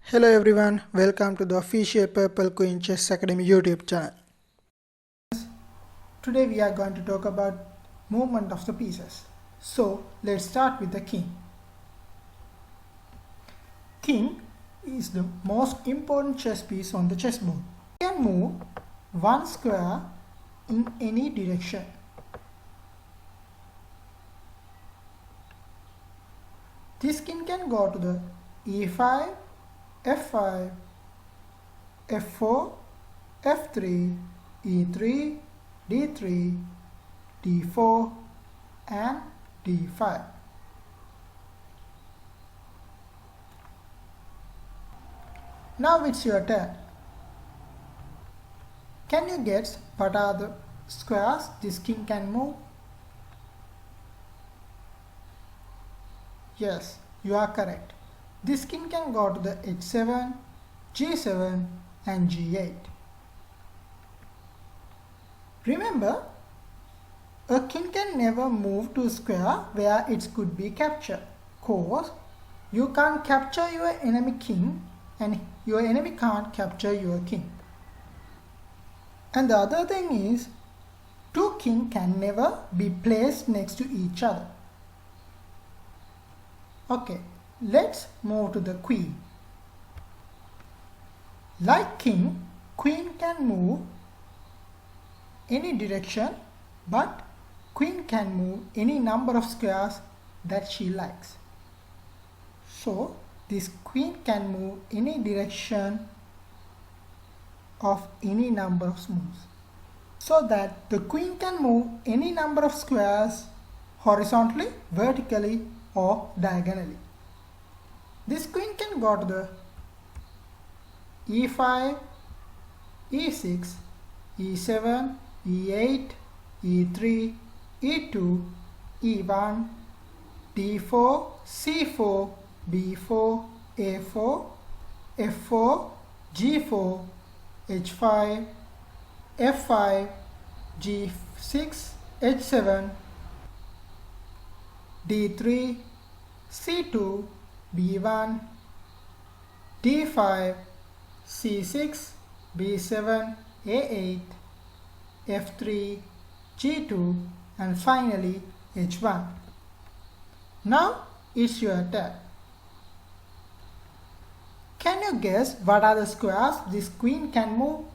Hello everyone, welcome to the official Purple Queen Chess Academy YouTube channel. Today we are going to talk about movement of the pieces. So let's start with the king. King is the most important chess piece on the chessboard. It can move one square in any direction. This king can go to the e5, f5, f4, f3, e3, d3, d4 and d5. Now it's your turn. Can you guess what are the squares this king can move? Yes, you are correct. This king can go to the h7, g7 and g8. Remember, a king can never move to a square where it could be captured. Cause you can't capture your enemy king and your enemy can't capture your king. And the other thing is, two kings can never be placed next to each other. Okay, let's move to the queen. Like king, queen can move any direction, but queen can move any number of squares that she likes. So this queen can move any direction of any number of moves. So that the queen can move any number of squares horizontally, vertically or diagonally. This queen can go to the e5, e6, e7, e8, e3, e2, e1, d4, c4, b4, a4, f4, g4, h5, f5, g6, h7, d3, c2, b1, d5, c6, b7, a8, f3, g2 and finally h1. Now it's your turn. Can you guess what are the squares this queen can move?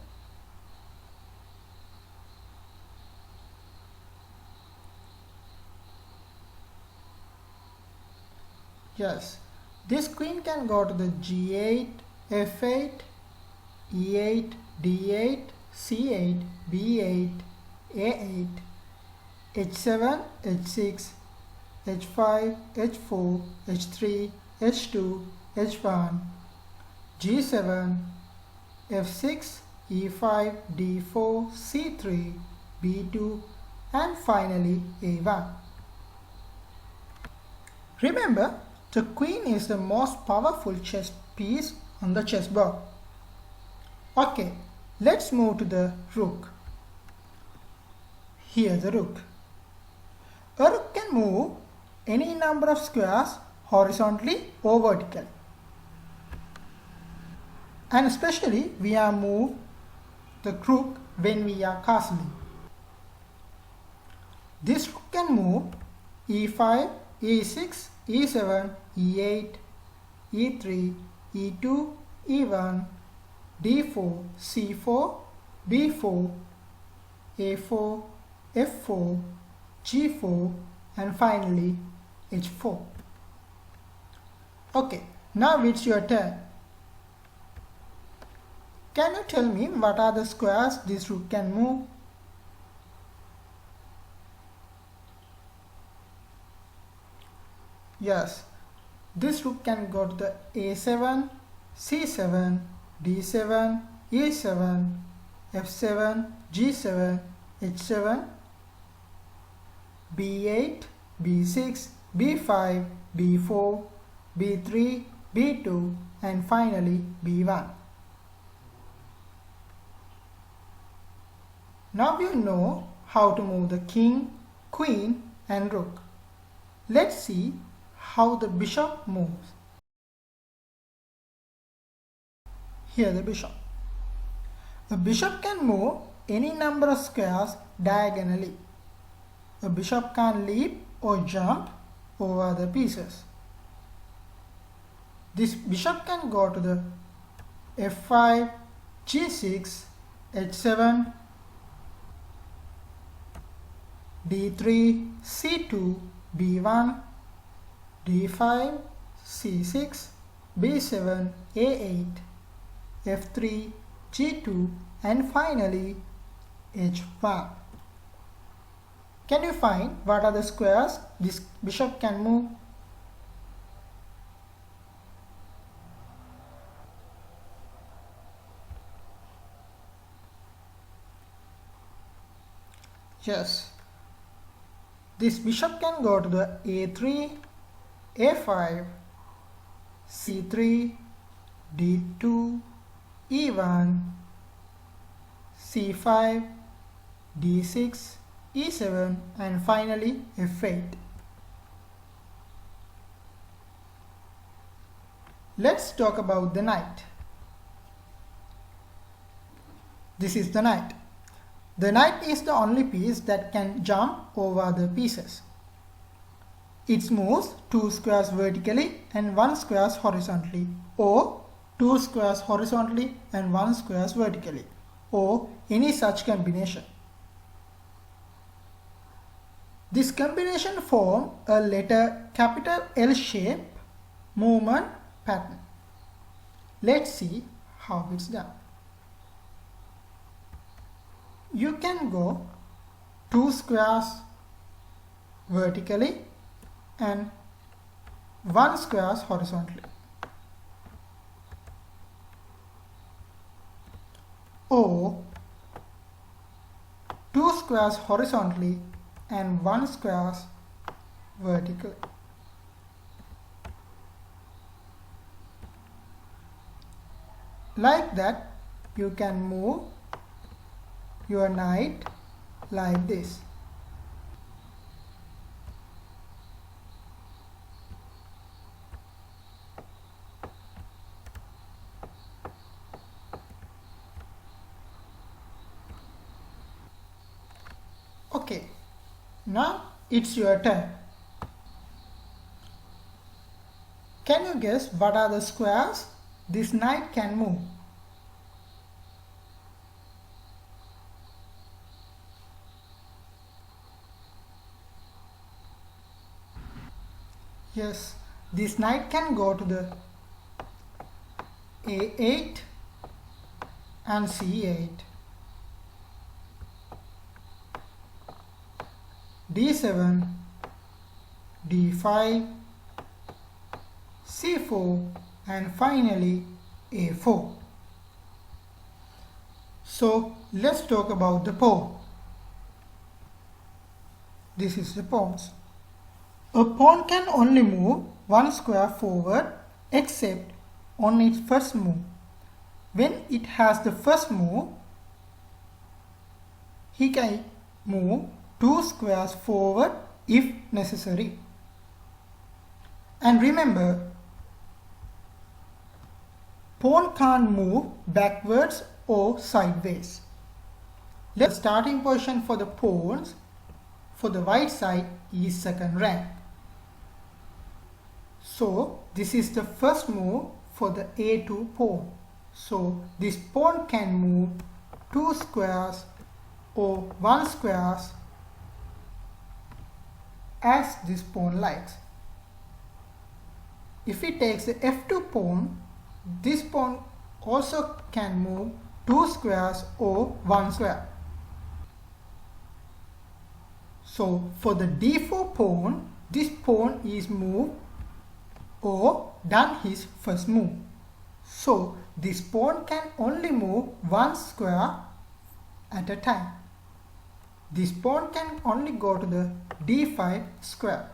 Yes, this queen can go to the g8, f8, e8, d8, c8, b8, a8, h7, h6, h5, h4, h3, h2, h1, g7, f6, e5, d4, c3, b2 and finally a1. Remember, the queen is the most powerful chess piece on the chessboard. Okay, let's move to the rook. Here's the rook. A rook can move any number of squares horizontally or vertically. And especially we are move the rook when we are castling. This rook can move e5, e6, e7, e8, e3, e2, e1, d4, c4, b4, a4, f4, g4 and finally h4. Okay, now it's your turn. Can you tell me what are the squares this rook can move? Yes, this rook can go to the a7, c7, d7, e7, f7, g7, h7, b8, b6, b5, b4, b3, b2 and finally b1. Now you know how to move the king, queen and rook. Let's see how the bishop moves. Here the bishop. A bishop can move any number of squares diagonally. A bishop can leap or jump over the pieces. This bishop can go to the f5, g6, h7, d3, c2, b1, d5, c6, b7, a8, f3, g2 and finally h1. Can you find what are the squares this bishop can move? Yes, this bishop can go to the a3, a5, c3, d2, e1, c5, d6, e7 and finally f8. Let's talk about the knight. This is the knight. The knight is the only piece that can jump over the pieces. It moves 2 squares vertically and 1 squares horizontally, or 2 squares horizontally and 1 squares vertically, or any such combination. This combination forms a letter capital L shape movement pattern. Let's see how it's done. You can go 2 squares vertically and 1 squares horizontally, or 2 squares horizontally and 1 squares vertically. Like that, you can move your knight like this. Okay, now it's your turn. Can you guess what are the squares this knight can move? Yes, this knight can go to the a8 and c8, d7, d5, c4 and finally a4. So let's talk about the pawn. This is the pawns. A pawn can only move 1 square forward except on its first move. When it has the first move, he can move 2 squares forward if necessary. And remember, pawn can't move backwards or sideways. The starting position for the pawns for the white side is second rank. So this is the first move for the a2 pawn. So this pawn can move 2 squares or 1 squares as this pawn likes. If he takes the f2 pawn, this pawn also can move 2 squares or 1 square. So for the d4 pawn, this pawn is moved or done his first move. So this pawn can only move 1 square at a time. This pawn can only go to the d5 square.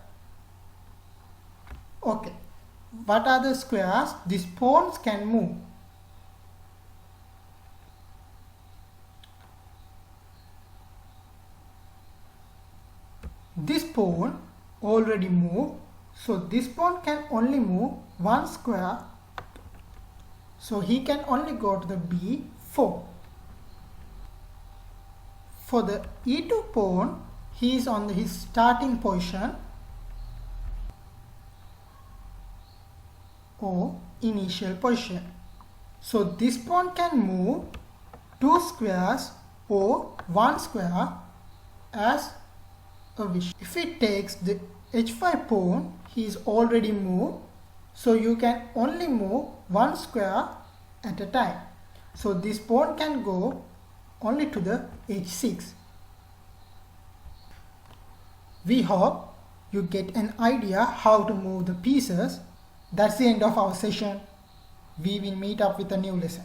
Okay, what are the squares these pawns can move? This pawn already moved, so this pawn can only move 1 square. So he can only go to the b4. For the e2 pawn, he is on his starting position or initial position. So this pawn can move 2 squares or 1 square as a wish. If it takes the h5 pawn, he is already moved, so you can only move 1 square at a time. So this pawn can go only to the h6. We hope you get an idea how to move the pieces. That's the end of our session. We will meet up with a new lesson.